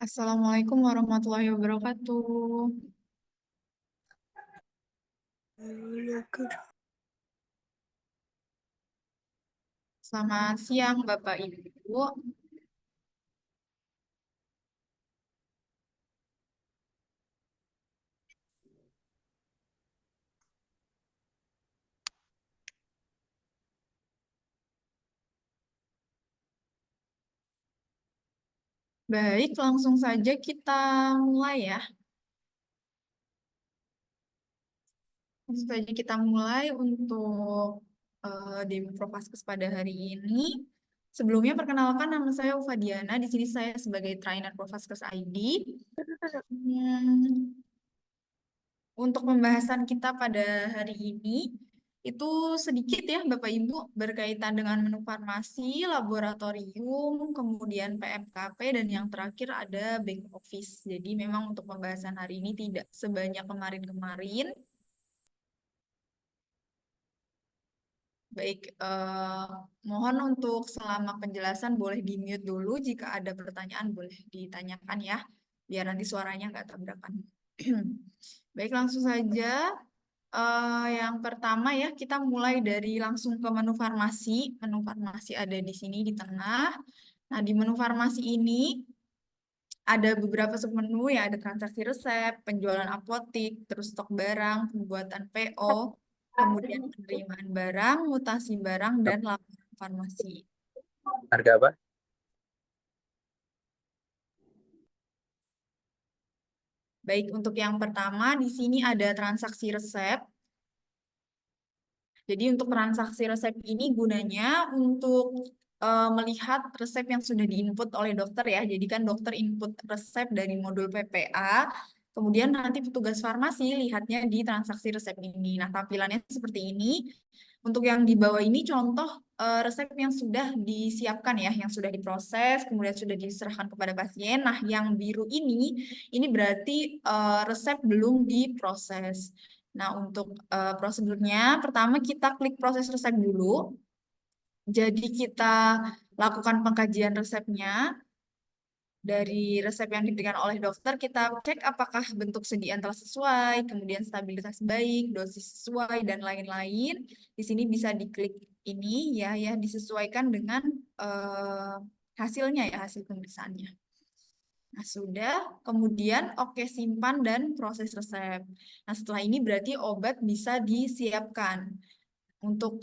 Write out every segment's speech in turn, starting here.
Assalamualaikum warahmatullahi wabarakatuh. Selamat siang, Bapak Ibu. Baik, langsung saja kita mulai ya. Langsung saja kita mulai untuk Demo Profaskes pada hari ini. Sebelumnya perkenalkan nama saya Ufadiana. Di sini saya sebagai trainer Profaskes ID. Hmm, Untuk pembahasan kita pada hari ini, itu sedikit ya Bapak Ibu berkaitan dengan menu farmasi, laboratorium, kemudian PMKP, dan yang terakhir ada back office. Jadi memang untuk pembahasan hari ini tidak sebanyak kemarin-kemarin. Baik, mohon untuk selama penjelasan boleh di-mute dulu. Jika ada pertanyaan boleh ditanyakan ya, biar nanti suaranya nggak tabrakan. Baik, langsung saja. Yang pertama ya, kita mulai dari langsung ke menu farmasi. Menu farmasi ada di sini di tengah. Nah, di menu farmasi ini ada beberapa submenu ya, ada transaksi resep, penjualan apotik, terus stok barang, pembuatan PO, kemudian penerimaan barang, mutasi barang, dan laporan farmasi. Harga apa? Baik, untuk yang pertama di sini ada transaksi resep. Jadi untuk transaksi resep ini gunanya untuk melihat resep yang sudah diinput oleh dokter ya. Jadi kan dokter input resep dari modul PPA, kemudian nanti petugas farmasi lihatnya di transaksi resep ini. Nah, tampilannya seperti ini. Untuk yang di bawah ini contoh resep yang sudah disiapkan ya, yang sudah diproses, kemudian sudah diserahkan kepada pasien. Nah, yang biru ini berarti resep belum diproses. Nah, untuk prosedurnya, pertama kita klik proses resep dulu. Jadi kita lakukan pengkajian resepnya. Dari resep yang diberikan oleh dokter, kita cek apakah bentuk sediaan telah sesuai, kemudian stabilitas baik, dosis sesuai, dan lain-lain. Di sini bisa diklik ini ya disesuaikan dengan eh, hasilnya ya, hasil pemeriksaannya. Nah, sudah. Kemudian oke simpan dan proses resep. Nah, setelah ini berarti obat bisa disiapkan. Untuk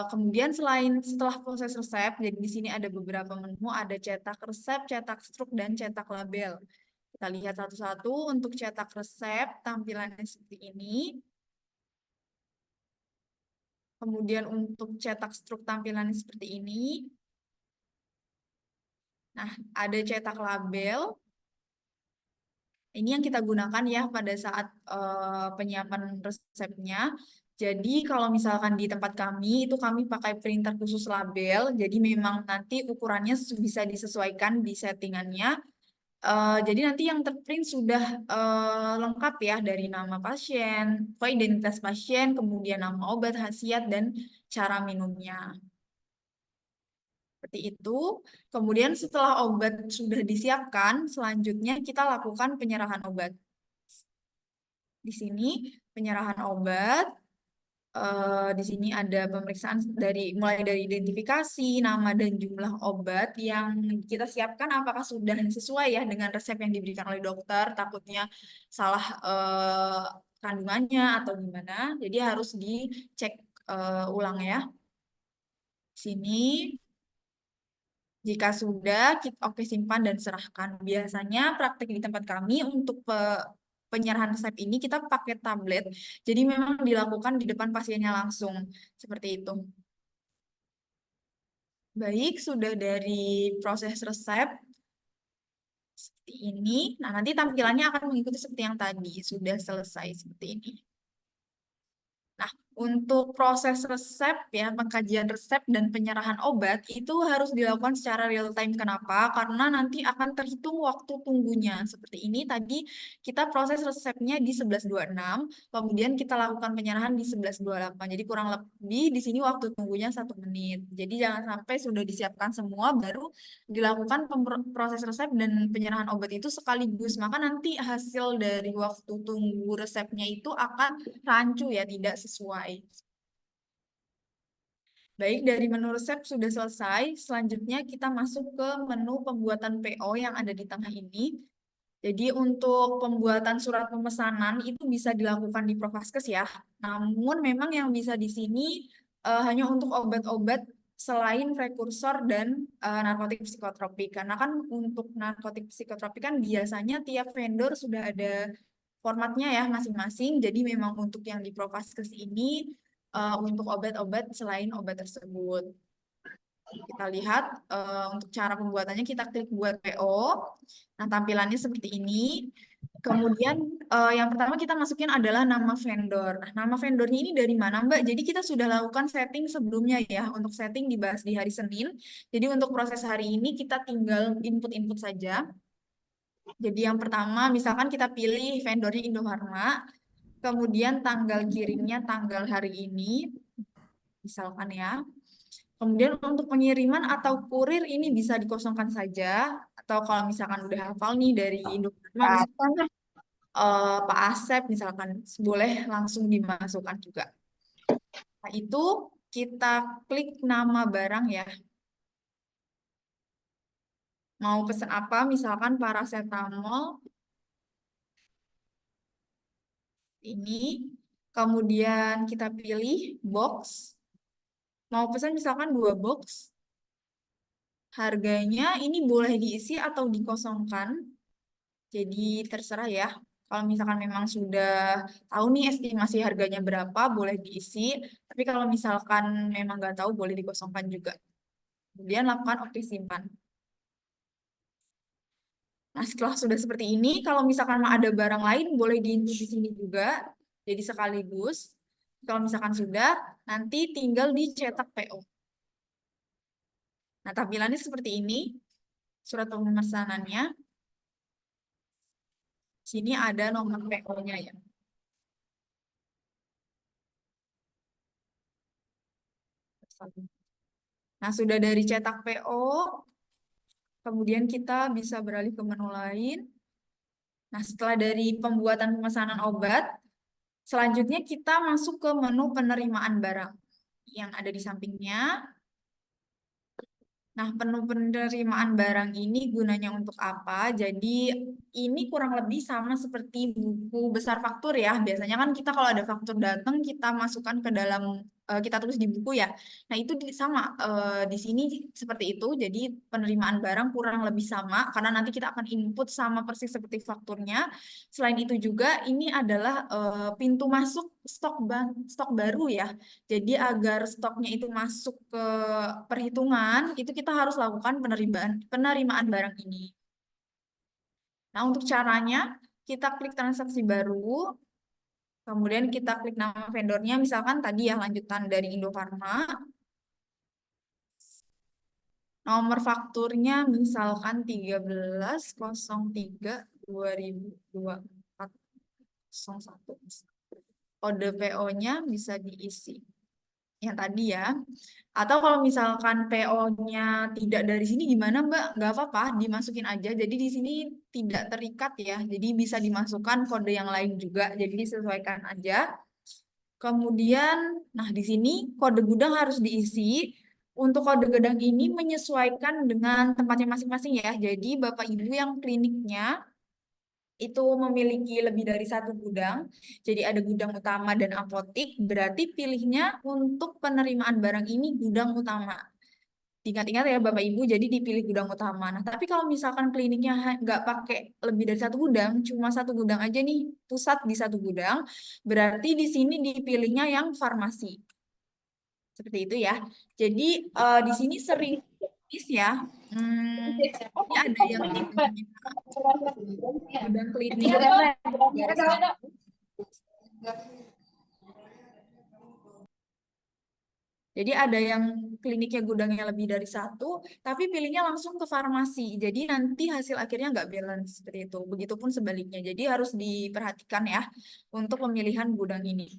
kemudian setelah proses resep, jadi di sini ada beberapa menu, ada cetak resep, cetak struk, dan cetak label. Kita lihat satu-satu. Untuk cetak resep, tampilannya seperti ini. Kemudian untuk cetak struk, tampilannya seperti ini. Nah, ada cetak label. Ini yang kita gunakan ya pada saat penyiapan resepnya. Jadi kalau misalkan di tempat kami itu kami pakai printer khusus label. Jadi memang nanti ukurannya bisa disesuaikan di settingannya. Jadi nanti yang terprint sudah lengkap ya dari nama pasien, identitas pasien, kemudian nama obat, khasiat, dan cara minumnya. Seperti itu. Kemudian setelah obat sudah disiapkan, selanjutnya kita lakukan penyerahan obat. Di sini penyerahan obat. Di sini ada pemeriksaan mulai dari identifikasi, nama dan jumlah obat yang kita siapkan apakah sudah sesuai ya dengan resep yang diberikan oleh dokter. Takutnya salah kandungannya atau gimana. Jadi harus dicek ulang ya. Sini jika sudah, kita oke simpan dan serahkan. Biasanya praktik di tempat kami untuk penyerahan resep ini kita pakai tablet. Jadi memang dilakukan di depan pasiennya langsung. Seperti itu. Baik, sudah dari proses resep seperti ini. Nah, nanti tampilannya akan mengikuti seperti yang tadi. Sudah selesai seperti ini. Nah, untuk proses resep ya, pengkajian resep dan penyerahan obat itu harus dilakukan secara real time. Kenapa? Karena nanti akan terhitung waktu tunggunya. Seperti ini tadi kita proses resepnya di 11.26, kemudian kita lakukan penyerahan di 11.28. Jadi kurang lebih di sini waktu tunggunya 1 menit. Jadi jangan sampai sudah disiapkan semua baru dilakukan proses resep dan penyerahan obat itu sekaligus. Maka nanti hasil dari waktu tunggu resepnya itu akan rancu ya, tidak sesuai. Baik, dari menu resep sudah selesai. Selanjutnya kita masuk ke menu pembuatan PO yang ada di tengah ini. Jadi untuk pembuatan surat pemesanan itu bisa dilakukan di Provaskes ya. Namun memang yang bisa di sini hanya untuk obat-obat selain prekursor dan narkotik psikotropik. Karena kan untuk narkotik psikotropik kan biasanya tiap vendor sudah ada formatnya ya masing-masing. Jadi memang untuk yang di Provaskes ini untuk obat-obat selain obat tersebut. Kita lihat untuk cara pembuatannya, kita klik buat PO. Nah, tampilannya seperti ini. Kemudian yang pertama kita masukin adalah nama vendor. Nah, nama vendornya ini dari mana, Mbak? Jadi kita sudah lakukan setting sebelumnya ya. Untuk setting dibahas di hari Senin. Jadi untuk proses hari ini kita tinggal input-input saja. Jadi yang pertama misalkan kita pilih vendornya Indofarma. Kemudian tanggal kirimnya tanggal hari ini. Misalkan ya. Kemudian untuk pengiriman atau kurir ini bisa dikosongkan saja. Atau kalau misalkan udah hafal nih dari Indofarma, misalkan Pak Asep misalkan, boleh langsung dimasukkan juga. Nah, itu kita klik nama barang ya. Mau pesan apa, misalkan paracetamol ini. Kemudian kita pilih box. Mau pesan misalkan 2 box. Harganya ini boleh diisi atau dikosongkan. Jadi terserah ya. Kalau misalkan memang sudah tahu nih estimasi harganya berapa, boleh diisi. Tapi kalau misalkan memang nggak tahu, boleh dikosongkan juga. Kemudian lakukan oke simpan. Nah, setelah sudah seperti ini, kalau misalkan ada barang lain, boleh diinput di sini juga. Jadi sekaligus. Kalau misalkan sudah, nanti tinggal dicetak PO. Nah, tampilannya seperti ini. Surat pemesanannya. Sini ada nomor PO-nya ya. Nah, sudah dari cetak PO, kemudian kita bisa beralih ke menu lain. Nah, setelah dari pembuatan pemesanan obat, selanjutnya kita masuk ke menu penerimaan barang yang ada di sampingnya. Nah, penerimaan barang ini gunanya untuk apa? Jadi, ini kurang lebih sama seperti buku besar faktur ya. Biasanya kan kita kalau ada faktur datang, kita masukkan ke dalam, kita tulis di buku ya. Nah, itu sama. Di sini seperti itu. Jadi, penerimaan barang kurang lebih sama, karena nanti kita akan input sama persis seperti fakturnya. Selain itu juga, ini adalah pintu masuk stok baru ya. Jadi agar stoknya itu masuk ke perhitungan, itu kita harus lakukan penerimaan barang ini. Nah, untuk caranya, kita klik transaksi baru, kemudian kita klik nama vendornya, misalkan tadi ya lanjutan dari Indofarma. Nomor fakturnya misalkan 13.03.2024.01. Kode PO-nya bisa diisi yang tadi ya. Atau kalau misalkan PO-nya tidak dari sini gimana Mbak? Nggak apa-apa, dimasukin aja. Jadi di sini tidak terikat ya. Jadi bisa dimasukkan kode yang lain juga. Jadi disesuaikan aja. Kemudian, nah di sini kode gudang harus diisi. Untuk kode gudang ini menyesuaikan dengan tempatnya masing-masing ya. Jadi Bapak Ibu yang kliniknya itu memiliki lebih dari 1 gudang, jadi ada gudang utama dan apotik, berarti pilihnya untuk penerimaan barang ini gudang utama. Ingat-ingat ya Bapak Ibu, jadi dipilih gudang utama. Nah, tapi kalau misalkan kliniknya nggak pakai lebih dari 1 gudang, cuma 1 gudang aja nih, pusat di 1 gudang, berarti di sini dipilihnya yang farmasi. Seperti itu ya. Jadi di sini sering ya, ini ada yang namanya gudang klinik garis Jadi ada yang kliniknya gudangnya lebih dari satu, tapi pilihnya langsung ke farmasi. Jadi nanti hasil akhirnya nggak balance seperti itu. Begitupun sebaliknya. Jadi harus diperhatikan ya untuk pemilihan gudang ini.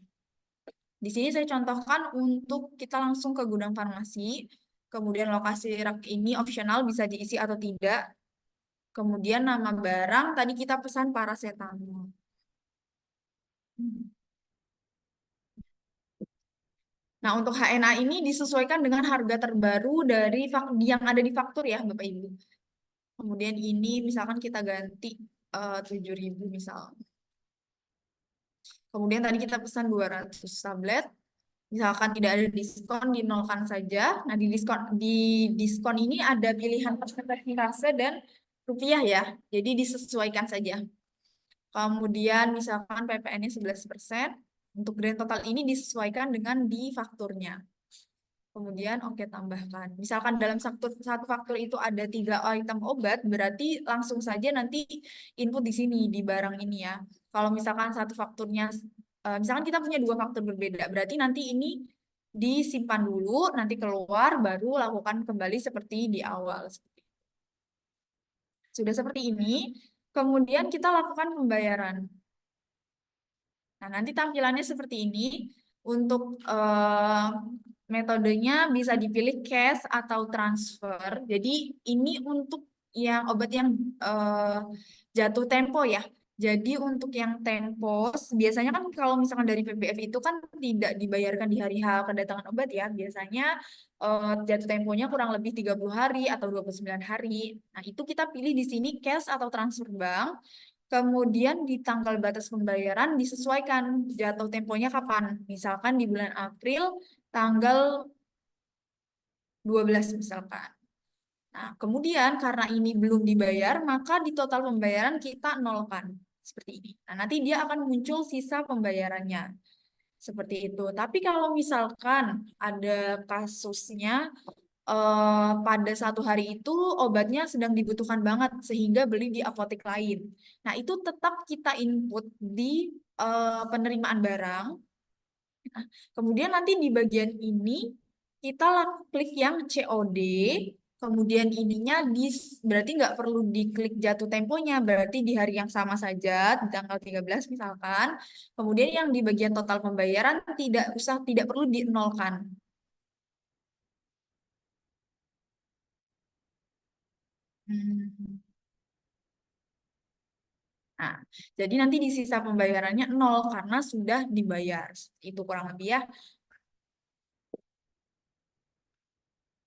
Di sini saya contohkan untuk kita langsung ke gudang farmasi. Kemudian lokasi rak ini opsional bisa diisi atau tidak. Kemudian nama barang tadi kita pesan paracetamol. Nah, untuk HNA ini disesuaikan dengan harga terbaru dari yang ada di faktur ya, Bapak Ibu. Kemudian ini misalkan kita ganti 7.000 misal. Kemudian tadi kita pesan 200 tablet. Misalkan tidak ada diskon, dinolkan saja. Nah, di diskon ini ada pilihan persentase dan rupiah ya. Jadi disesuaikan saja. Kemudian misalkan PPN-nya 11%. Untuk grand total ini disesuaikan dengan di fakturnya. Kemudian oke tambahkan. Misalkan dalam satu faktur itu ada 3 item obat, berarti langsung saja nanti input di sini di barang ini ya. Kalau misalkan satu fakturnya, misalkan kita punya 2 faktur berbeda, berarti nanti ini disimpan dulu, nanti keluar, baru lakukan kembali seperti di awal. Sudah seperti ini, kemudian kita lakukan pembayaran. Nah, nanti tampilannya seperti ini. Untuk metodenya bisa dipilih cash atau transfer. Jadi ini untuk yang obat yang jatuh tempo ya. Jadi untuk yang tempos, biasanya kan kalau misalkan dari PBF itu kan tidak dibayarkan di hari H kedatangan obat ya. Biasanya jatuh temponya kurang lebih 30 hari atau 29 hari. Nah, itu kita pilih di sini cash atau transfer bank. Kemudian di tanggal batas pembayaran disesuaikan jatuh temponya kapan. Misalkan di bulan April tanggal 12 misalkan. Nah, kemudian karena ini belum dibayar, maka di total pembayaran kita nolkan. Seperti ini. Nah, nanti dia akan muncul sisa pembayarannya. Seperti itu. Tapi kalau misalkan ada kasusnya pada satu hari itu obatnya sedang dibutuhkan banget sehingga beli di apotek lain. Nah, itu tetap kita input di penerimaan barang. Nah, kemudian nanti di bagian ini kita klik yang COD. Kemudian ininya berarti nggak perlu diklik jatuh temponya, berarti di hari yang sama saja, di tanggal 13 misalkan. Kemudian yang di bagian total pembayaran tidak perlu dinolkan. Hmm. Nah, jadi nanti di sisa pembayarannya nol karena sudah dibayar. Itu kurang lebih ya.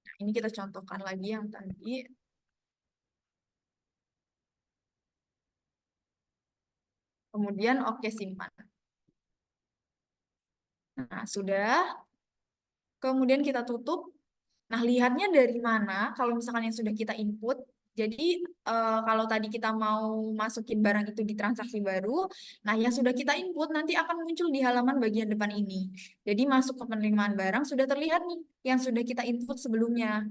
Nah, ini kita contohkan lagi yang tadi. Kemudian oke simpan. Nah, sudah. Kemudian kita tutup. Nah, lihatnya dari mana kalau misalkan yang sudah kita input. Jadi, kalau tadi kita mau masukin barang itu di transaksi baru, nah yang sudah kita input nanti akan muncul di halaman bagian depan ini. Jadi, masuk ke penerimaan barang sudah terlihat nih yang sudah kita input sebelumnya.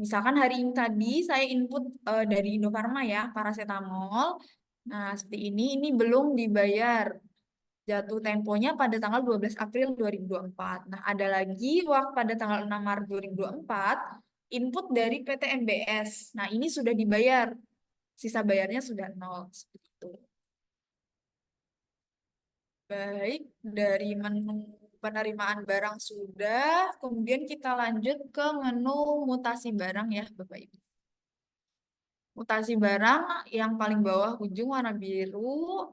Misalkan hari ini tadi saya input dari Indofarma ya, paracetamol. Nah, seperti ini belum dibayar. Jatuh temponya pada tanggal 12 April 2024. Nah, ada lagi waktu pada tanggal 6 Maret 2024, input dari PT MBS. Nah, ini sudah dibayar. Sisa bayarnya sudah nol. Seperti itu. Baik, dari menu penerimaan barang sudah, kemudian kita lanjut ke menu mutasi barang ya, Bapak Ibu. Mutasi barang yang paling bawah ujung warna biru.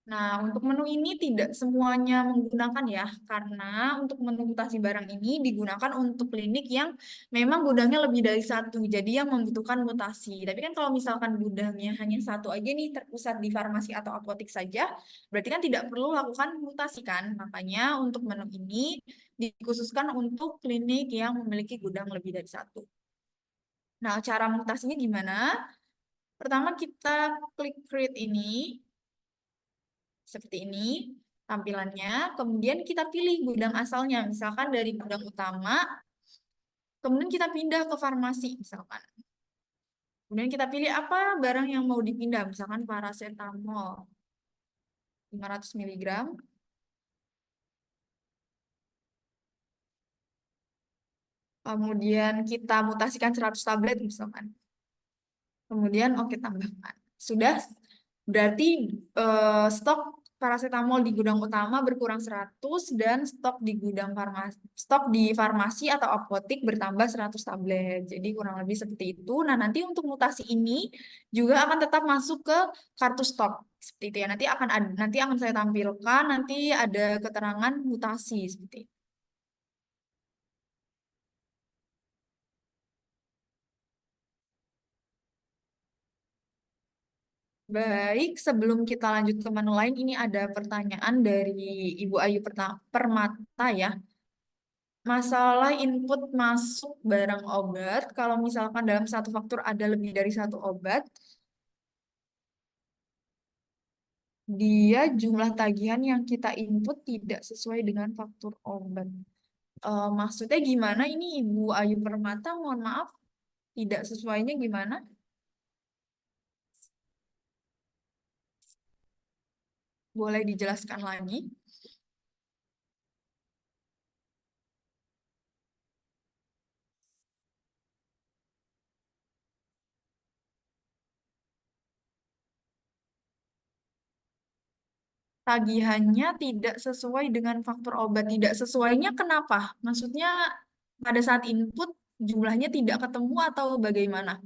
Nah, untuk menu ini tidak semuanya menggunakan ya, karena untuk menu mutasi barang ini digunakan untuk klinik yang memang gudangnya lebih dari satu, jadi yang membutuhkan mutasi. Tapi kan kalau misalkan gudangnya hanya satu aja nih, terpusat di farmasi atau apotek saja, berarti kan tidak perlu lakukan mutasi kan. Makanya untuk menu ini dikhususkan untuk klinik yang memiliki gudang lebih dari satu. Nah, cara mutasinya gimana? Pertama kita klik create ini, seperti ini tampilannya. Kemudian kita pilih gudang asalnya, misalkan dari gudang utama, kemudian kita pindah ke farmasi, misalkan. Kemudian kita pilih apa barang yang mau dipindah, misalkan paracetamol 500 mg. Kemudian kita mutasikan 100 tablet misalkan. Kemudian oke tambahkan. Sudah, berarti stok paracetamol di gudang utama berkurang 100 dan stok di farmasi atau apotek bertambah 100 tablet. Jadi kurang lebih seperti itu. Nah, nanti untuk mutasi ini juga akan tetap masuk ke kartu stok. Seperti itu ya. Nanti akan saya tampilkan, nanti ada keterangan mutasi seperti itu. Baik, sebelum kita lanjut ke menu lain, ini ada pertanyaan dari Ibu Ayu Permata ya. Masalah input masuk barang obat, kalau misalkan dalam satu faktur ada lebih dari satu obat, dia jumlah tagihan yang kita input tidak sesuai dengan faktur obat. Maksudnya gimana ini Ibu Ayu Permata? Mohon maaf, tidak sesuainya gimana? Boleh dijelaskan lagi? Tagihannya tidak sesuai dengan faktur obat. Tidak sesuainya kenapa? Maksudnya pada saat input jumlahnya tidak ketemu atau bagaimana?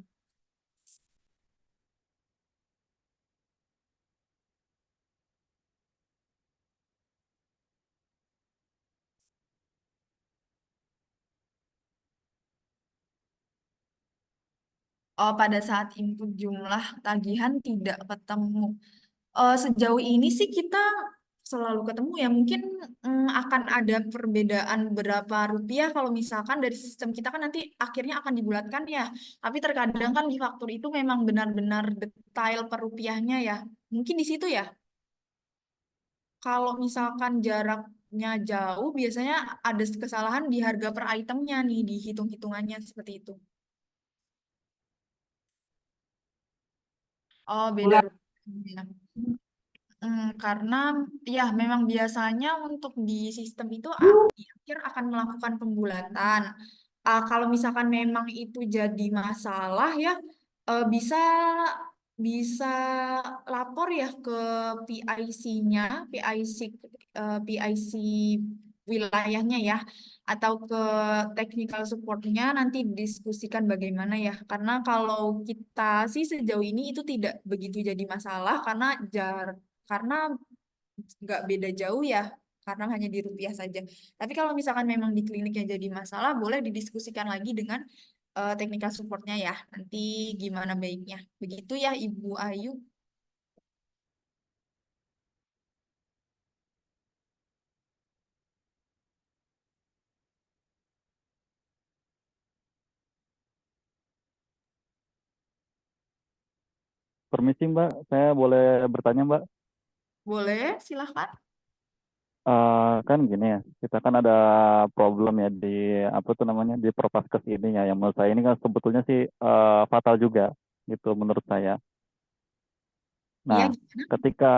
Oh, pada saat input jumlah tagihan tidak ketemu. Sejauh ini sih kita selalu ketemu ya. Mungkin akan ada perbedaan berapa rupiah kalau misalkan dari sistem kita kan nanti akhirnya akan dibulatkan ya. Tapi terkadang kan di faktur itu memang benar-benar detail per rupiahnya ya. Mungkin di situ ya. Kalau misalkan jaraknya jauh, biasanya ada kesalahan di harga per itemnya nih, di hitung-hitungannya seperti itu. Oh, beda rupiahnya. Karena ya memang biasanya untuk di sistem itu di akhir akan melakukan pembulatan. Kalau misalkan memang itu jadi masalah ya bisa bisa lapor ya ke PIC-nya, PIC PIC wilayahnya ya, atau ke technical support-nya nanti diskusikan bagaimana ya. Karena kalau kita sih sejauh ini itu tidak begitu jadi masalah karena nggak beda jauh ya, karena hanya di rupiah saja. Tapi kalau misalkan memang di kliniknya jadi masalah, boleh didiskusikan lagi dengan technical supportnya ya. Nanti gimana baiknya. Begitu ya Ibu Ayu. Permisi Mbak, saya boleh bertanya Mbak? Boleh, silahkan. Kan gini ya, kita kan ada problem ya di apa tuh namanya di Propaskes ini ya, yang menurut saya ini kan sebetulnya sih fatal juga gitu menurut saya. Nah, Iya, gimana? ketika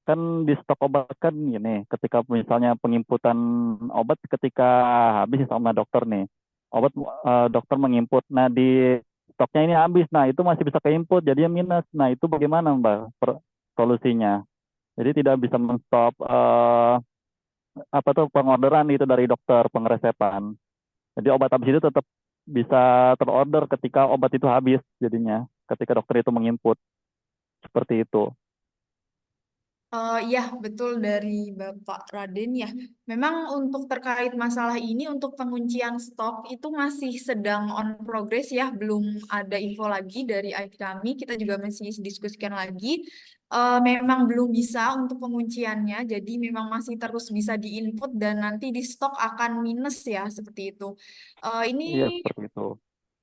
kan di stok obat kan gini, ketika misalnya penginputan obat ketika habis sama dokter nih, obat dokter menginput, nah di stoknya ini habis, nah itu masih bisa keinput, jadinya minus. Nah itu bagaimana Mbak solusinya? Jadi tidak bisa menstop apa tuh pengorderan itu dari dokter pengeresepan. Jadi obat habis itu tetap bisa terorder ketika obat itu habis jadinya ketika dokter itu menginput seperti itu. Iya, betul dari Bapak Raden ya. Memang untuk terkait masalah ini, untuk penguncian stok itu masih sedang on progress ya. Belum ada info lagi dari IT kami. Kita juga masih diskusikan lagi. Memang belum bisa untuk pengunciannya. Jadi memang masih terus bisa diinput dan nanti di stok akan minus ya, seperti itu. Ini Iya seperti itu.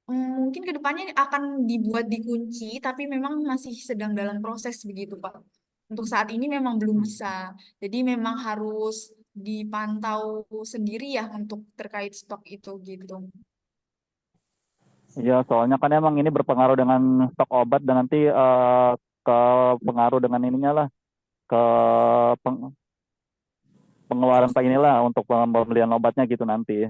mungkin kedepannya akan dibuat dikunci, tapi memang masih sedang dalam proses begitu, Pak. Untuk saat ini memang belum bisa. Jadi memang harus dipantau sendiri ya untuk terkait stok itu gitu. Iya soalnya kan emang ini berpengaruh dengan stok obat dan nanti ke pengaruh dengan ininya lah ke pengeluaran pak inilah untuk pembelian obatnya gitu nanti.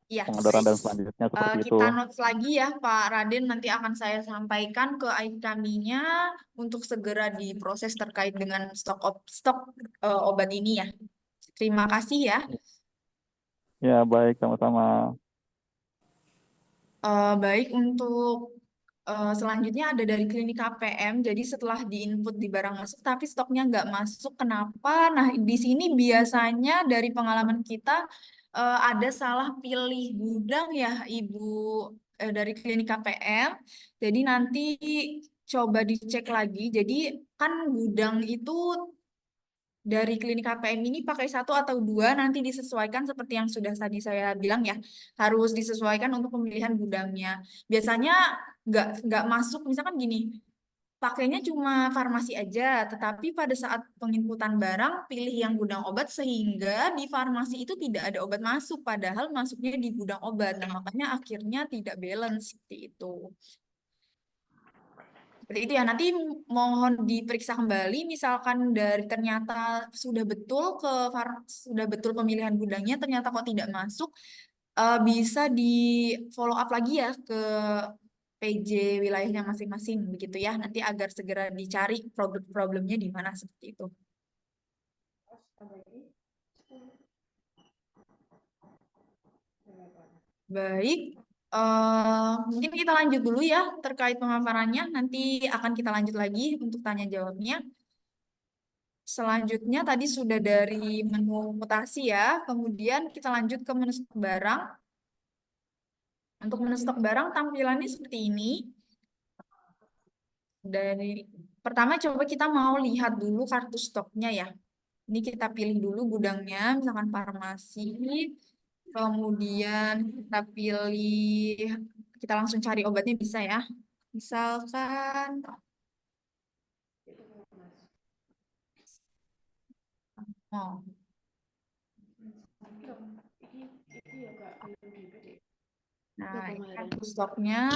Ya, pengeluaran dan baik. selanjutnya seperti itu. Kita notes lagi ya, Pak Raden. Nanti akan saya sampaikan ke IT kami-nya untuk segera diproses terkait dengan stok obat ini ya. Terima kasih ya. Ya, baik, sama-sama. Baik, untuk selanjutnya ada dari klinik KPM. Jadi setelah diinput di barang masuk, tapi stoknya nggak masuk. Kenapa? Nah, di sini biasanya dari pengalaman kita ada salah pilih gudang ya, Ibu dari klinik KPM. Jadi nanti coba dicek lagi. Jadi kan gudang itu dari klinik KPM ini pakai satu atau dua, nanti disesuaikan seperti yang sudah tadi saya bilang ya, harus disesuaikan untuk pemilihan gudangnya. Biasanya nggak masuk, misalkan gini, pakainya cuma farmasi aja, tetapi pada saat penginputan barang pilih yang gudang obat sehingga di farmasi itu tidak ada obat masuk, padahal masuknya di gudang obat. Nah, makanya akhirnya tidak balance seperti itu. Seperti itu ya, nanti mohon diperiksa kembali, misalkan dari ternyata sudah betul pemilihan gudangnya, ternyata kok tidak masuk, bisa di follow up lagi ya ke PJ wilayahnya masing-masing begitu ya, nanti agar segera dicari problemnya di mana seperti itu. Baik, mungkin kita lanjut dulu ya terkait pemaparannya, nanti akan kita lanjut lagi untuk tanya jawabnya. Selanjutnya tadi sudah dari menu mutasi ya, kemudian kita lanjut ke menu stok barang. Untuk menu stok barang tampilannya seperti ini. Dari pertama coba kita mau lihat dulu kartu stoknya ya. Ini kita pilih dulu gudangnya, misalkan farmasi. Kemudian kita pilih, kita langsung cari obatnya bisa ya. Misalkan, oh, nah ini kartu stoknya.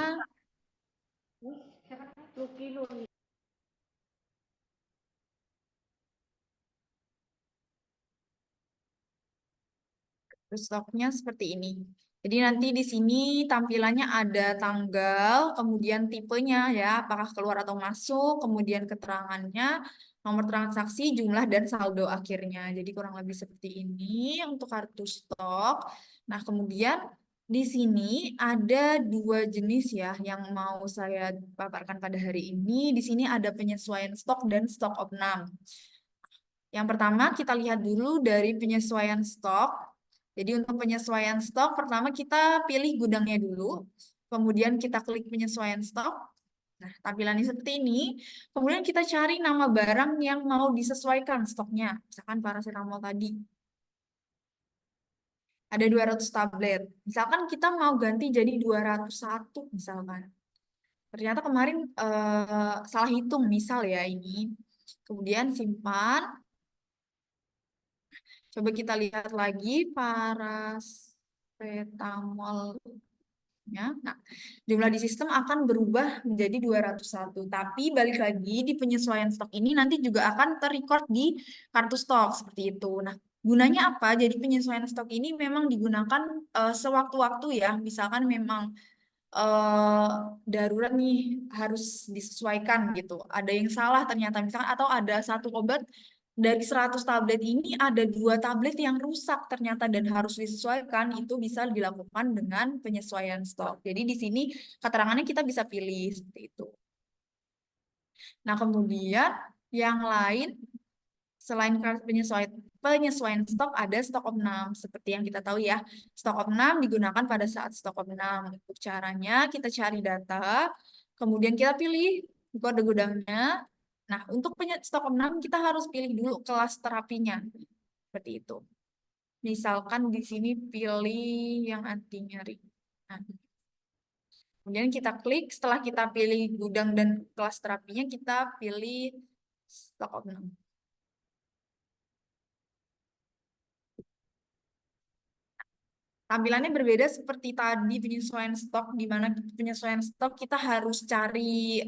Stoknya seperti ini. Jadi nanti di sini tampilannya ada tanggal, kemudian tipenya ya, apakah keluar atau masuk, kemudian keterangannya, nomor transaksi, jumlah, dan saldo akhirnya. Jadi kurang lebih seperti ini untuk kartu stok. Nah, kemudian di sini ada dua jenis ya yang mau saya paparkan pada hari ini. Di sini ada penyesuaian stok dan stok opnam. Yang pertama kita lihat dulu dari penyesuaian stok. Jadi untuk penyesuaian stok, pertama kita pilih gudangnya dulu, kemudian kita klik penyesuaian stok. Nah, tampilannya seperti ini. Kemudian kita cari nama barang yang mau disesuaikan stoknya. Misalkan paracetamol tadi. Ada 200 tablet. Misalkan kita mau ganti jadi 201 misalkan. Ternyata kemarin salah hitung misal ya ini. Kemudian simpan. Coba kita lihat lagi paracetamolnya. Nah, jumlah di sistem akan berubah menjadi 201. Tapi balik lagi di penyesuaian stok ini nanti juga akan terrecord di kartu stok seperti itu. Nah, gunanya apa? Jadi penyesuaian stok ini memang digunakan sewaktu-waktu ya. Misalkan memang eh, darurat nih harus disesuaikan gitu. Ada yang salah ternyata misalkan atau ada satu obat dari 100 tablet ini ada 2 tablet yang rusak ternyata dan harus disesuaikan, itu bisa dilakukan dengan penyesuaian stok. Jadi di sini keterangannya kita bisa pilih seperti itu. Nah, kemudian yang lain selain penyesuaian stok ada stok opnam. Seperti yang kita tahu ya, stok opnam digunakan pada saat stok opnam. Untuk caranya kita cari data, kemudian kita pilih kode gudangnya. Nah, untuk stok opnam kita harus pilih dulu kelas terapinya. Seperti itu. Misalkan di sini pilih yang anti nyeri. Nah, kemudian kita klik, setelah kita pilih gudang dan kelas terapinya, kita pilih stok opnam. Tampilannya berbeda seperti tadi penyesuaian stok, di mana penyesuaian stok kita harus cari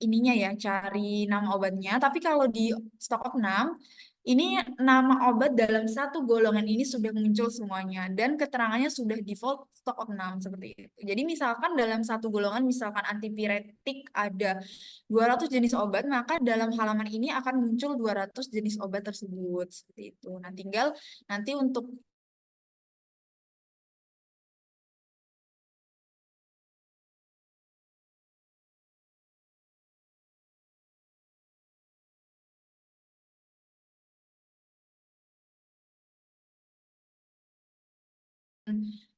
ininya ya, cari nama obatnya. Tapi kalau di stok opnam, Ini nama obat dalam satu golongan ini sudah muncul semuanya dan keterangannya sudah default stok of name seperti itu. Jadi misalkan dalam satu golongan misalkan antipiretik ada 200 jenis obat, maka dalam halaman ini akan muncul 200 jenis obat tersebut seperti itu. Nah, tinggal nanti untuk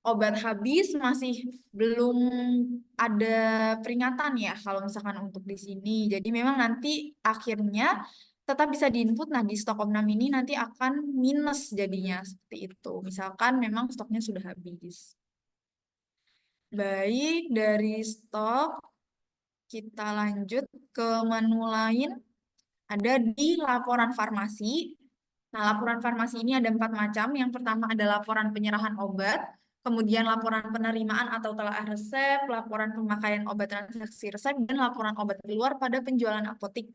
obat habis masih belum ada peringatan ya kalau misalkan untuk di sini. Jadi memang nanti akhirnya tetap bisa diinput. Nah, di stok Omnam ini nanti akan minus jadinya seperti itu. Misalkan memang stoknya sudah habis. Baik, dari stok kita lanjut ke menu lain. Ada di laporan farmasi. Nah, laporan farmasi ini ada 4 macam. Yang pertama ada laporan penyerahan obat, kemudian laporan penerimaan atau telaah resep, laporan pemakaian obat transaksi resep, dan laporan obat keluar pada penjualan apotik.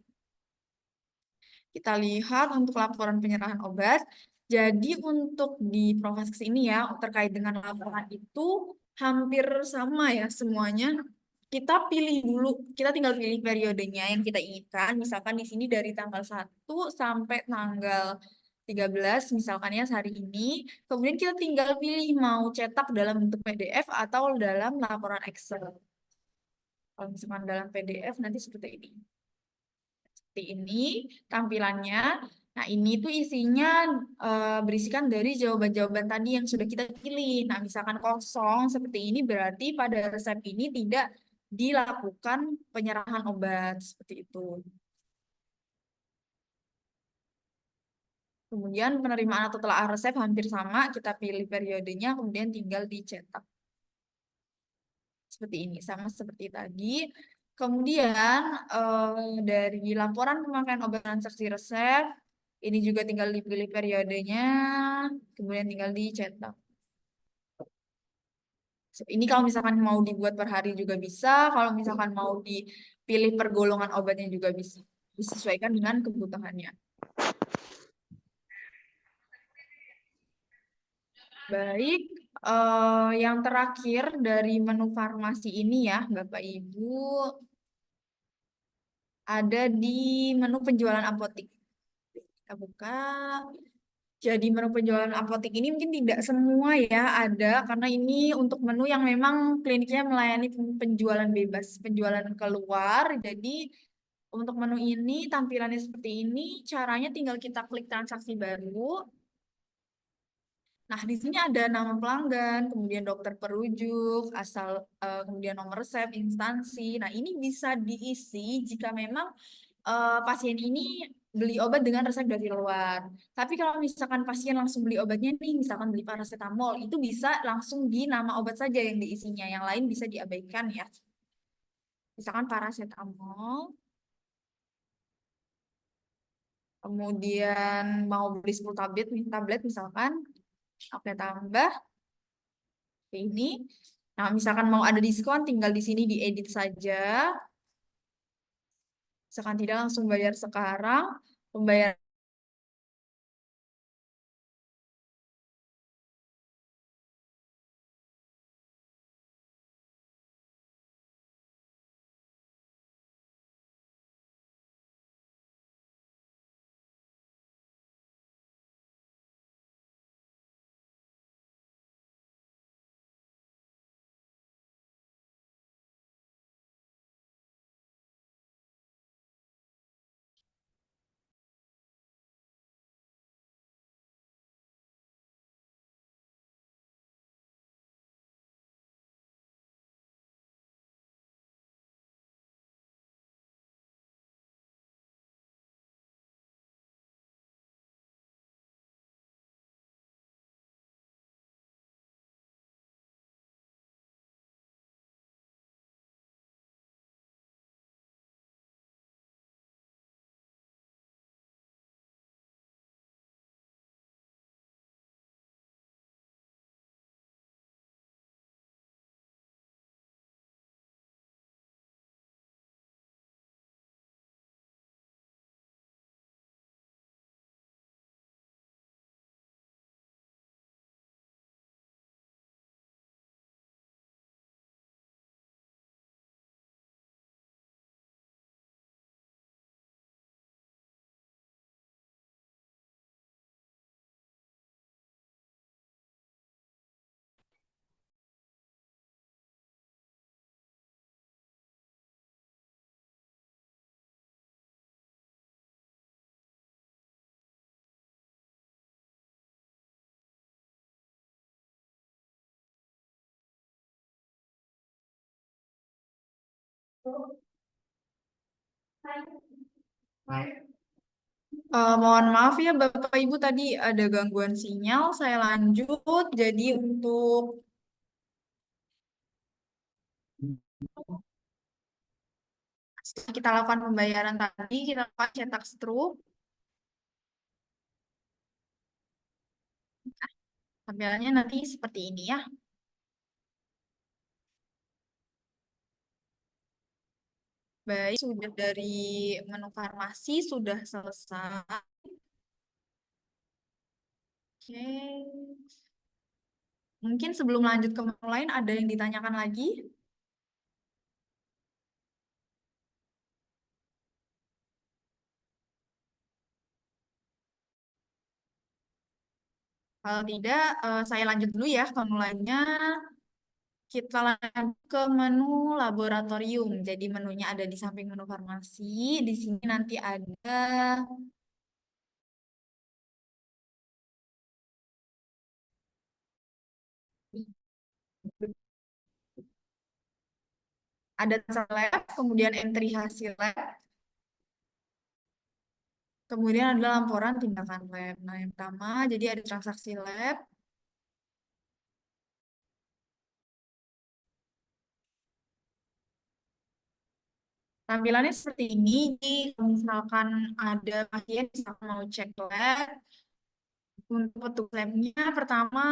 Kita lihat untuk laporan penyerahan obat. Jadi untuk di Profas ini ya, terkait dengan laporan itu hampir sama ya semuanya. Kita pilih dulu, kita tinggal pilih periodenya yang kita inginkan. Misalkan di sini dari tanggal 1 sampai tanggal 13, misalkan ya hari ini. Kemudian kita tinggal pilih mau cetak dalam bentuk PDF atau dalam laporan Excel. Kalau misalkan dalam PDF nanti seperti ini. Seperti ini tampilannya. Nah, ini tuh isinya berisikan dari jawaban-jawaban tadi yang sudah kita pilih. Nah, misalkan kosong seperti ini berarti pada resep ini tidak dilakukan penyerahan obat seperti itu. Kemudian penerimaan atau telaah resep hampir sama, kita pilih periodenya, kemudian tinggal dicetak. Seperti ini, sama seperti tadi. Kemudian dari laporan pemakaian obat transaksi resep, ini juga tinggal dipilih periodenya, kemudian tinggal dicetak. Ini kalau misalkan mau dibuat per hari juga bisa, kalau misalkan mau dipilih per golongan obatnya juga bisa. Disesuaikan dengan kebutuhannya. Baik, yang terakhir dari menu farmasi ini ya, Bapak Ibu, ada di menu penjualan apotik. Kita buka. Jadi menu penjualan apotik ini mungkin tidak semua ya ada, karena ini untuk menu yang memang kliniknya melayani penjualan bebas, penjualan keluar. Jadi untuk menu ini tampilannya seperti ini, caranya tinggal kita klik transaksi baru. Nah, di sini ada nama pelanggan, kemudian dokter perujuk, asal kemudian nomor resep, instansi. Nah, ini bisa diisi jika memang pasien ini beli obat dengan resep dari luar. Tapi kalau misalkan pasien langsung beli obatnya nih, misalkan beli paracetamol, itu bisa langsung di nama obat saja yang diisinya. Yang lain bisa diabaikan ya. Misalkan paracetamol, kemudian mau beli 10 tablet, tablet misalkan, oke tambah. Ini. Nah, misalkan mau ada diskon, tinggal di sini diedit saja. Misalkan tidak langsung bayar sekarang, pembayaran Mohon maaf ya Bapak Ibu tadi ada gangguan sinyal. Saya lanjut. Jadi untuk setelah kita lakukan pembayaran tadi, kita lakukan cetak struk. Tampilannya nanti seperti ini ya. Baik, sudah dari menu farmasi sudah selesai. Oke. Mungkin sebelum lanjut ke menu lain, ada yang ditanyakan lagi? Kalau tidak, saya lanjut dulu ya ke menu lainnya. Kita lanjut ke menu laboratorium. Jadi menunya ada di samping menu farmasi. Di sini nanti ada lab, kemudian entry hasil lab, kemudian ada laporan tindakan lab. Nah, yang pertama, jadi ada transaksi lab. Tampilannya seperti ini. Jadi, misalkan ada pasien misalkan mau cek lab, untuk petugas labnya pertama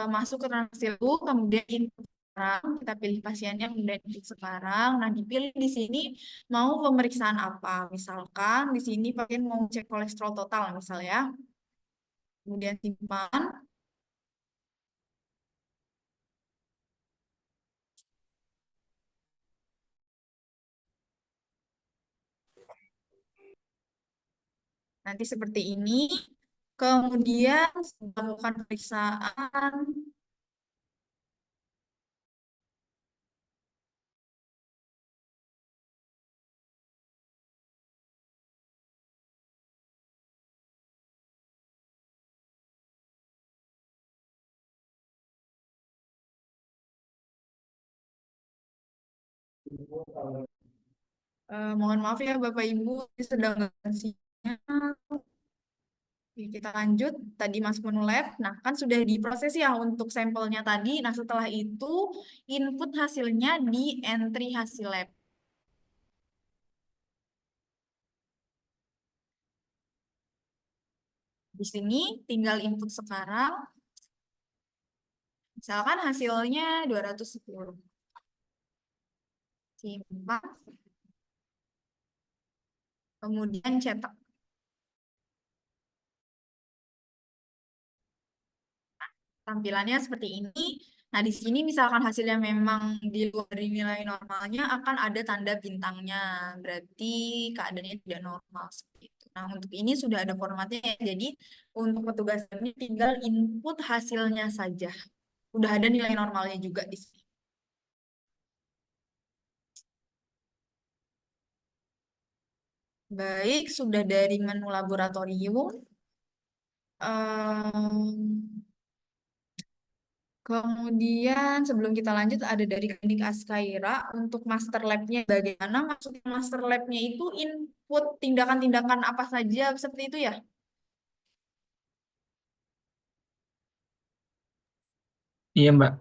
masuk ke transaksi dulu, kemudian input sekarang, kita pilih pasiennya, kemudian input sekarang. Nah, dipilih di sini mau pemeriksaan apa. Misalkan di sini pasien mau cek kolesterol total misalnya. Kemudian simpan. Nanti seperti ini. Kemudian melakukan pemeriksaan. Mohon maaf ya Bapak Ibu, ini sedang gangguan sinyal. Oke, kita lanjut. Tadi masuk menu lab. Nah, kan sudah diproses ya untuk sampelnya tadi. Nah, setelah itu input hasilnya di entry hasil lab. Di sini tinggal input sekarang. Misalkan hasilnya 210. Simpan. Kemudian cetak. Tampilannya seperti ini. Nah, di sini misalkan hasilnya memang di luar dari nilai normalnya, akan ada tanda bintangnya. Berarti keadaannya tidak normal. Seperti itu. Nah, untuk ini sudah ada formatnya ya. Jadi, untuk petugas ini tinggal input hasilnya saja. Udah ada nilai normalnya juga di sini. Baik, sudah dari menu laboratorium. Kemudian sebelum kita lanjut ada dari Klinik Askaira untuk master lab-nya bagaimana? Maksudnya master lab-nya itu input tindakan-tindakan apa saja seperti itu ya? Iya, Mbak.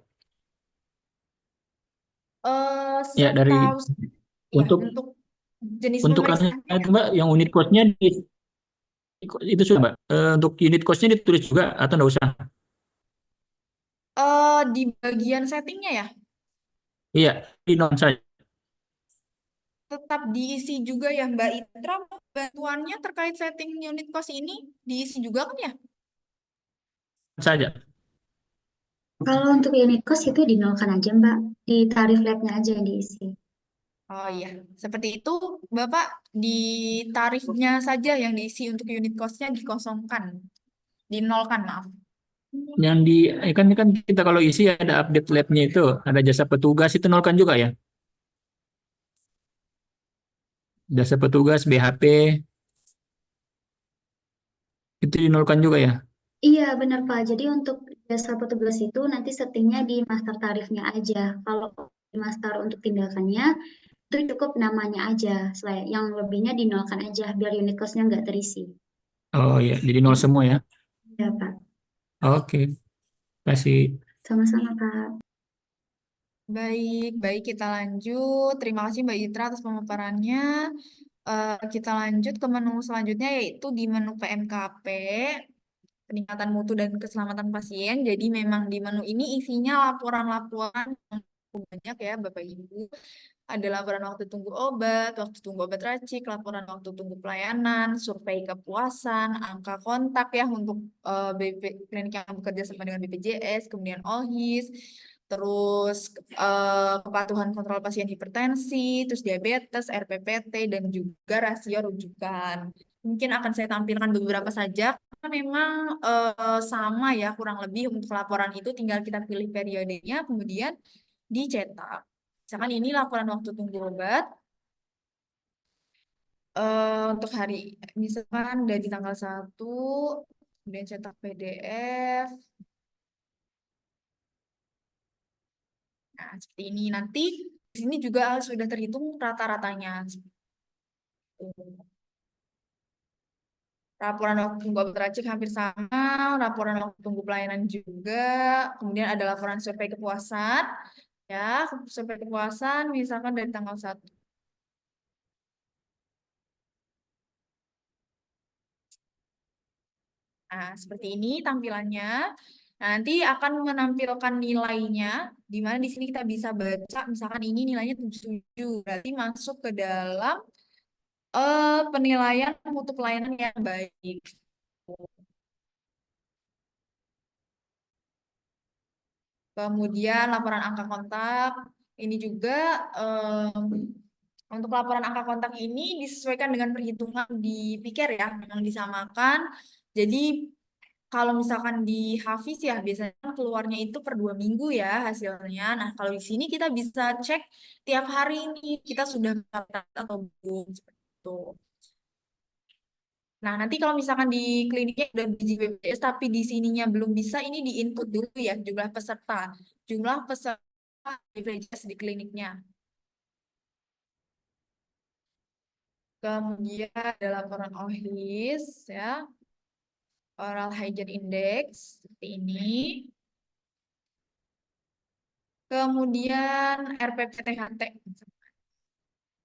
Ya, dari Setahu ya untuk untuk jenis untuk anunya pemeriksaannya ya. itu, Mbak, yang unit cost-nya itu sudah, Mbak. Untuk unit cost-nya ditulis juga atau enggak usah? Di bagian settingnya ya Iya, di non saja tetap diisi juga ya Mbak Itra, bantuannya terkait setting unit cost ini diisi juga kan ya? saja. Kalau untuk unit cost itu dinolkan aja, Mbak. Di tarif labnya aja yang diisi. Oh iya, seperti itu Bapak di tarifnya saja yang diisi untuk unit cost-nya dikosongkan, dinolkan maaf. Yang di kan kita kalau isi ada update lab-nya itu, ada jasa petugas itu nolkan juga ya. Jasa petugas BHP itu dinolkan juga ya. Iya, benar, Pak. Jadi untuk jasa petugas itu nanti settingnya di master tarifnya aja. Kalau di master untuk tindakannya, itu itu cukup namanya aja. Selain yang lebihnya dinolkan aja biar unit cost-nya nggak terisi. Oh ya, jadi nol semua ya. Ya, Pak. Oke, kasih. Sama-sama, Pak. Baik, baik kita lanjut. Terima kasih Mbak Itra atas pemaparannya. Kita lanjut ke menu selanjutnya yaitu di menu PMKP, peningkatan mutu dan keselamatan pasien. Jadi memang di menu ini isinya laporan-laporan yang cukup banyak ya Bapak Ibu. Ada laporan waktu tunggu obat, waktu tunggu obat racik, laporan waktu tunggu pelayanan, survei kepuasan, angka kontak ya untuk klinik yang bekerja sama dengan BPJS, kemudian OHIS, terus kepatuhan kontrol pasien hipertensi, terus diabetes, RPPT, dan juga rasio rujukan. Mungkin akan saya tampilkan beberapa saja, karena memang sama ya kurang lebih untuk laporan itu tinggal kita pilih periodenya, kemudian dicetak. Misalkan ini laporan waktu tunggu obat untuk hari, misalkan dari tanggal 1, kemudian cetak PDF. Nah, seperti ini. Nanti di sini juga sudah terhitung rata-ratanya. Laporan waktu tunggu obat racik hampir sama, laporan waktu tunggu pelayanan juga, kemudian ada laporan survei kepuasan, ya, survei kepuasan misalkan dari tanggal 1. Nah, seperti ini tampilannya. Nah, nanti akan menampilkan nilainya, di mana di sini kita bisa baca, misalkan ini nilainya 77, berarti masuk ke dalam penilaian mutu pelayanan yang baik. Kemudian laporan angka kontak, ini juga untuk laporan angka kontak ini disesuaikan dengan perhitungan di Piker ya, memang disamakan. Jadi kalau misalkan di Hafiz ya biasanya keluarnya itu per 2 minggu ya hasilnya. Nah kalau di sini kita bisa cek tiap hari ini kita sudah mencatat atau belum seperti itu. Nah nanti kalau misalkan di kliniknya udah biji BPJS tapi di sininya belum bisa, ini di input dulu ya jumlah peserta BPJS di kliniknya. Kemudian ada laporan OHIS ya, Oral Hygiene Index seperti ini. Kemudian RPPTHT.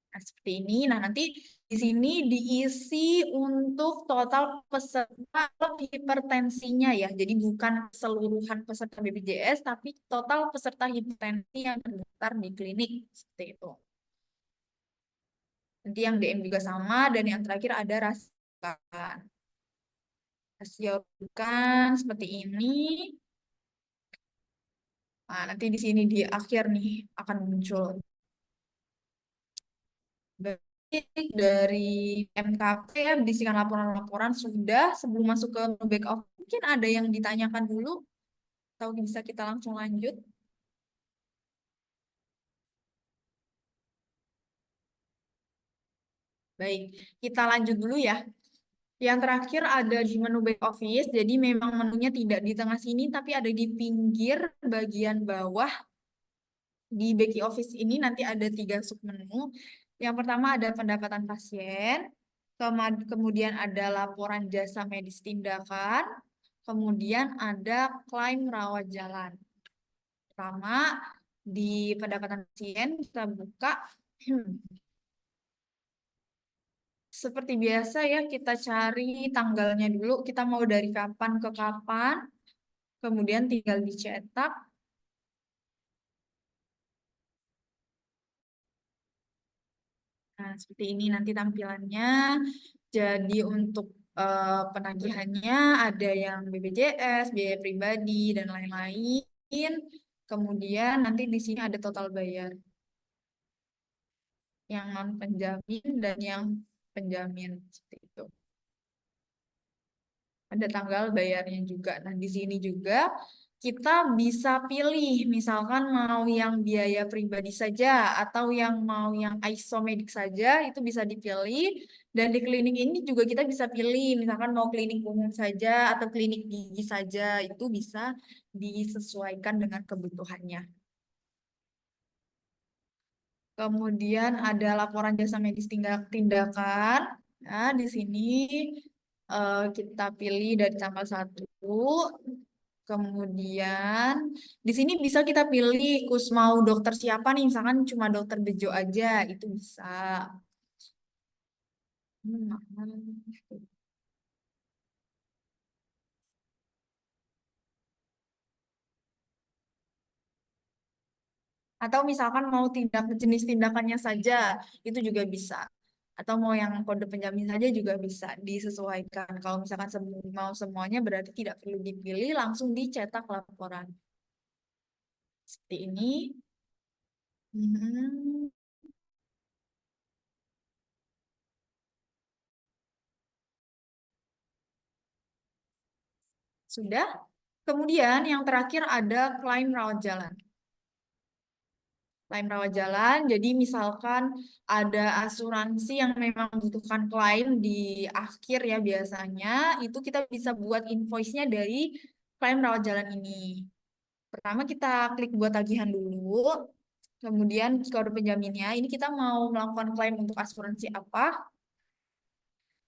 Nah, seperti ini. Nah, nanti di sini diisi untuk total peserta hipertensinya ya. Jadi bukan keseluruhan peserta BPJS, tapi total peserta hipertensi yang terdaftar di klinik. Seperti itu. Nanti yang DM juga sama, dan yang terakhir ada rasio rujukan. Rasio rujukan seperti ini. Nah, nanti di sini di akhir nih akan muncul. Baik, dari MKP ya, berisikan laporan-laporan sudah. Sebelum masuk ke back office, mungkin ada yang ditanyakan dulu, atau bisa kita langsung lanjut. Baik, kita lanjut dulu ya. Yang terakhir ada di menu back office, jadi memang menunya tidak di tengah sini, tapi ada di pinggir bagian bawah. Di back office ini nanti ada 3 submenu. Yang pertama ada pendapatan pasien, kemudian ada laporan jasa medis tindakan, kemudian ada klaim rawat jalan. Pertama, di pendapatan pasien kita buka. Seperti biasa ya, kita cari tanggalnya dulu. Kita mau dari kapan ke kapan, kemudian tinggal dicetak. Nah, seperti ini nanti tampilannya. Jadi untuk penagihannya ada yang BPJS, biaya pribadi, dan lain-lain. Kemudian nanti di sini ada total bayar. Yang non-penjamin dan yang penjamin. Seperti itu. Ada tanggal bayarnya juga. Nah, di sini juga kita bisa pilih, misalkan mau yang biaya pribadi saja atau yang mau yang isomedik saja, itu bisa dipilih. Dan di klinik ini juga kita bisa pilih, misalkan mau klinik umum saja atau klinik gigi saja, itu bisa disesuaikan dengan kebutuhannya. Kemudian ada laporan jasa medis tindakan. Nah, di sini kita pilih dari tanggal 1. Kemudian di sini bisa kita pilih mau dokter siapa nih, misalkan cuma dokter Bejo aja, itu bisa. Atau misalkan mau jenis tindakannya saja, itu juga bisa. Atau mau yang kode penjamin saja juga bisa disesuaikan. Kalau misalkan mau semuanya berarti tidak perlu dipilih, langsung dicetak laporan. Seperti ini. Mhm. Sudah. Kemudian yang terakhir ada klaim rawat jalan. Klaim rawat jalan, jadi misalkan ada asuransi yang memang membutuhkan klaim di akhir ya biasanya, itu kita bisa buat invoice-nya dari klaim rawat jalan ini. Pertama kita klik buat tagihan dulu, kemudian kode penjaminnya, ini kita mau melakukan klaim untuk asuransi apa,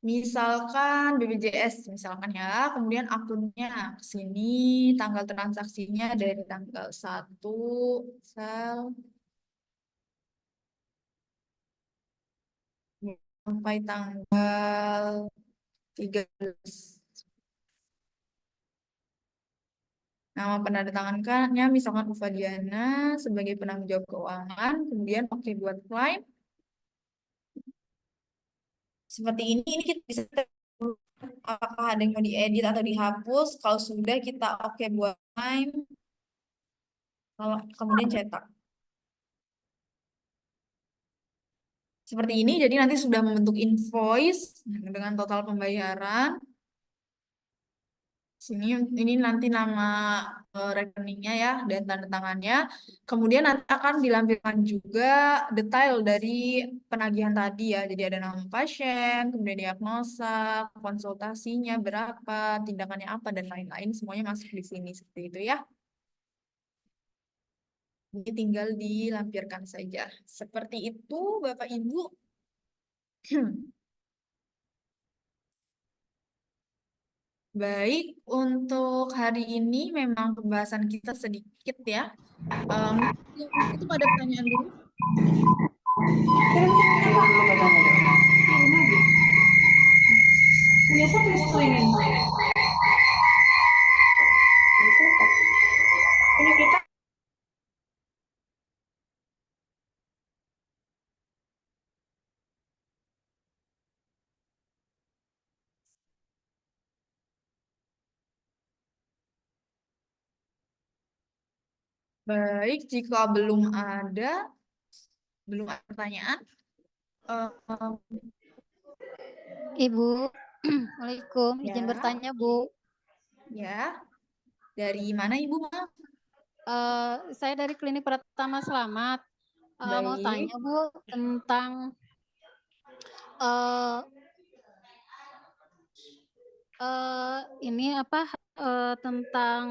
misalkan BPJS misalkan ya, kemudian akunnya ke sini, tanggal transaksinya dari tanggal 1 sel sampai tanggal 13. Nama penandatangannya misalkan Ufadiana sebagai penanggung jawab keuangan, kemudian oke buat klaim. Seperti ini kita bisa apakah ada yang mau diedit atau dihapus. Kalau sudah kita oke buat klaim, kemudian cetak. Seperti ini, jadi nanti sudah membentuk invoice dengan total pembayaran. Sini ini nanti nama rekeningnya ya dan tanda tangannya. Kemudian nanti akan dilampirkan juga detail dari penagihan tadi ya. Jadi ada nama pasien, kemudian diagnosa, konsultasinya berapa, tindakannya apa dan lain-lain semuanya masuk di sini seperti itu ya. Jadi tinggal dilampirkan saja. Seperti itu Bapak Ibu. Baik, untuk hari ini memang pembahasan kita sedikit ya. Itu pada pertanyaan dulu. Baik, jika belum ada pertanyaan. Ibu, Waalaikumsalam. Izin Ya. bertanya, Bu. Ya, dari mana Ibu, Maaf? Saya dari Klinik Pratama Selamat. Mau Baik. tanya, Bu, tentang ini apa tentang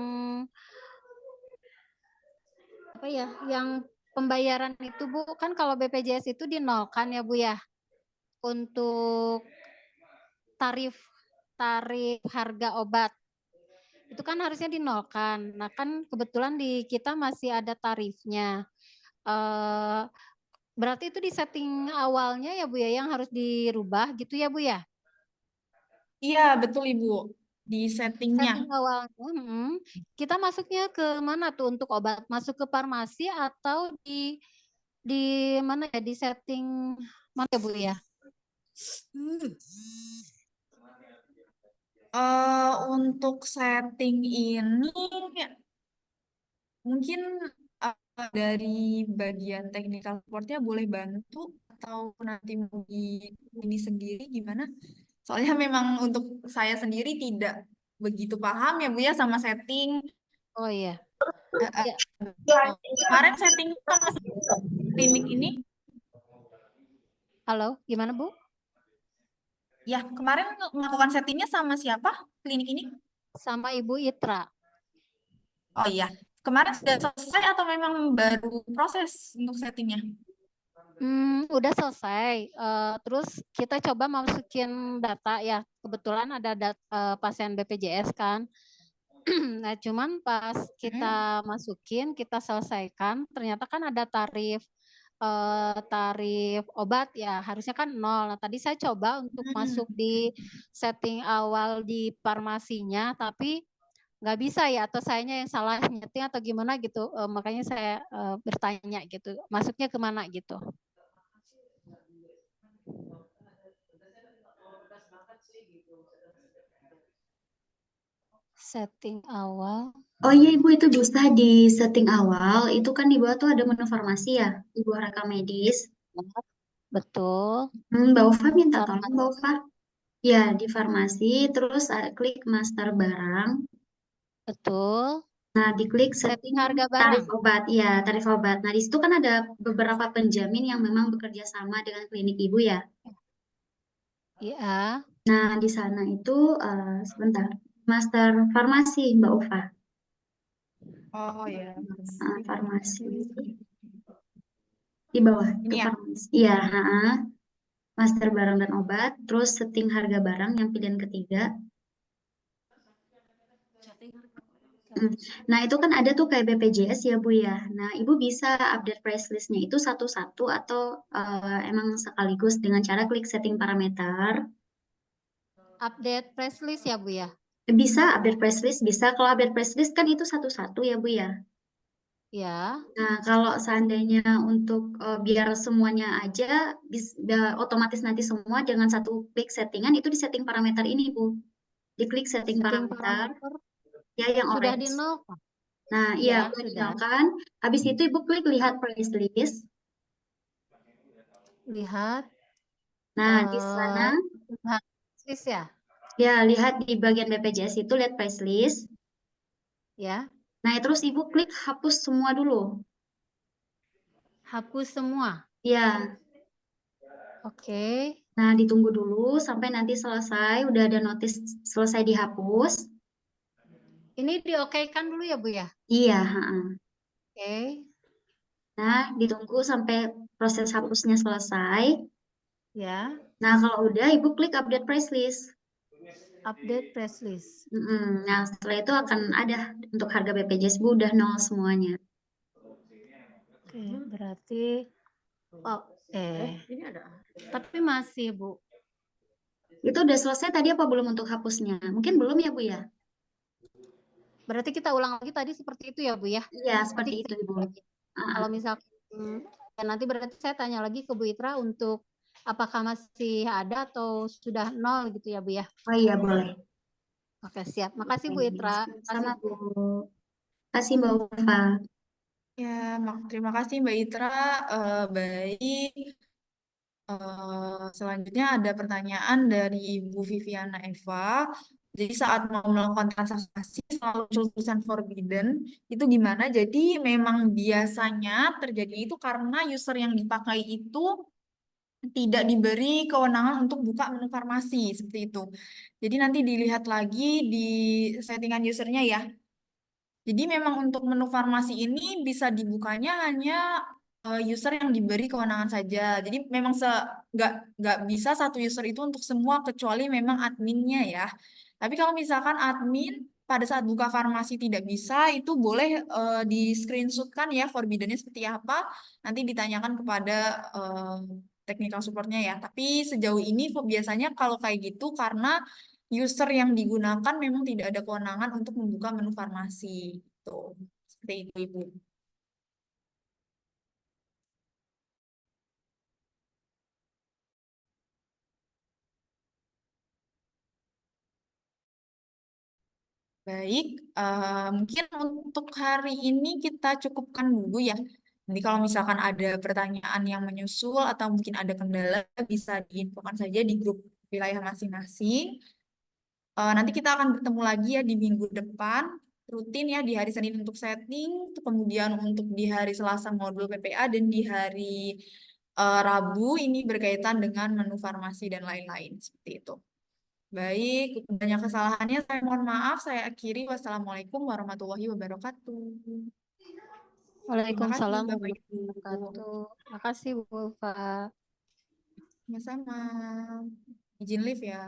apa ya? Yang pembayaran itu, Bu, kan kalau BPJS itu dinolkan ya, Bu ya, untuk tarif harga obat. Itu kan harusnya dinolkan. Nah, kan kebetulan di kita masih ada tarifnya. Berarti itu di setting awalnya ya Bu ya yang harus dirubah gitu ya Bu ya? Iya, betul Ibu. Di settingnya. Setting awalnya, kita masuknya ke mana tuh untuk obat? Masuk ke farmasi atau di mana ya? Di setting mana ya Bu ya? Untuk setting ini mungkin dari bagian technical supportnya boleh bantu atau nanti mau di ini sendiri gimana? Soalnya memang untuk saya sendiri tidak begitu paham ya Bu ya sama setting. Oh iya. Kemarin setting sama klinik ini. Halo, gimana Bu? Ya, kemarin melakukan settingnya sama siapa klinik ini? Sama Ibu Itra. Oh iya, kemarin sudah selesai atau memang baru proses untuk settingnya? Udah selesai. Terus kita coba masukin data ya. Kebetulan ada pasien BPJS kan. Nah, cuman pas kita masukin, kita selesaikan, ternyata kan ada tarif obat ya, harusnya kan 0. Nah, tadi saya coba untuk masuk di setting awal di farmasinya, tapi nggak bisa ya, atau sayanya yang salah nyeting atau gimana gitu. Makanya saya bertanya gitu, masuknya kemana gitu. Setting awal. Oh iya Ibu, itu bisa di setting awal, itu kan di bawah tuh ada menu farmasi ya, di bawah rekam medis. Betul. Mbak Ufa minta tolong Farmasi. Mbak Ufa. Ya, di farmasi, terus klik master barang. Betul. Nah, diklik Setting setting harga tarif barang. obat. Ya, tarif obat. Nah, di situ kan ada beberapa penjamin yang memang bekerja sama dengan klinik Ibu ya. Iya. Nah, di sana itu, sebentar, master farmasi Mbak Ufa. Oh ya. Farmasi. Di bawah itu Ini ya. farmasi. Iya, master barang dan obat, terus setting harga barang yang pilihan ketiga. Nah, itu kan ada tuh kayak BPJS ya, Bu ya. Nah, Ibu bisa update price list-nya itu satu-satu atau emang sekaligus dengan cara klik setting parameter. Update price list ya, Bu ya? Bisa update price list, bisa. Kalau update price list kan itu satu-satu ya, Bu ya. Ya. Nah, kalau seandainya untuk biar semuanya aja otomatis nanti semua dengan satu klik settingan itu di setting parameter ini, Bu. Diklik setting Setting parameter, parameter ya yang sudah orange. di nol. Nah, iya, Ya, udah sudah. dinolkan. Habis itu Ibu klik lihat price list. Lihat. Nah, di sana, Lihat list ya. ya lihat di bagian BPJS itu lihat price list. Ya. Nah, terus Ibu klik hapus semua dulu. Hapus semua. Ya, Oke. nah ditunggu dulu sampai nanti selesai, udah ada notice selesai dihapus. Ini diokekan dulu ya, Bu ya? Iya, Oke. Nah, ditunggu sampai proses hapusnya selesai. Ya. Nah, kalau udah, Ibu klik update price list. Update price list. Nah, setelah itu akan ada untuk harga BPJS Bu udah 0 semuanya. Oke, berarti tapi masih, Bu. Itu udah selesai tadi apa belum untuk hapusnya? Mungkin belum ya, Bu ya? Berarti kita ulang lagi tadi seperti itu ya, Bu ya? Iya, seperti Nanti itu, Ibu. kalau misalkan nanti berarti saya tanya lagi ke Bu Itra untuk apakah masih ada atau sudah 0 gitu ya, Bu ya? Oh iya, boleh. Oke, siap. Makasih Bu Itra. Sama, Bu. Kasih Mbak Ufa. Ya, terima kasih Mbak Itra. Baik. Selanjutnya ada pertanyaan dari Ibu Viviana Eva. Jadi saat mau melakukan transaksi selalu muncul tulisan forbidden. Itu gimana? Jadi memang biasanya terjadi itu karena user yang dipakai itu tidak diberi kewenangan untuk buka menu farmasi seperti itu. Jadi nanti dilihat lagi di settingan usernya ya. Jadi memang untuk menu farmasi ini bisa dibukanya hanya user yang diberi kewenangan saja. Jadi memang nggak bisa satu user itu untuk semua kecuali memang adminnya ya. Tapi kalau misalkan admin pada saat buka farmasi tidak bisa, itu boleh di screenshotkan ya forbidden-nya seperti apa. Nanti ditanyakan kepada technical supportnya ya. Tapi sejauh ini biasanya kalau kayak gitu karena user yang digunakan memang tidak ada kewenangan untuk membuka menu farmasi. Gitu. Seperti itu, Ibu. Baik, mungkin untuk hari ini kita cukupkan dulu ya. Nanti kalau misalkan ada pertanyaan yang menyusul atau mungkin ada kendala, bisa diinfokan saja di grup wilayah masing-masing. Nanti kita akan bertemu lagi ya di minggu depan, rutin ya di hari Senin untuk setting, kemudian untuk di hari Selasa modul PPA, dan di hari Rabu ini berkaitan dengan menu farmasi dan lain-lain. Seperti itu. Baik, banyak kesalahannya saya mohon maaf. Saya akhiri. Wassalamualaikum warahmatullahi wabarakatuh. Waalaikumsalam Bapak warahmatullahi Ibu. wabarakatuh. Makasih Bu Ulfa. Sama-sama. Izin live ya.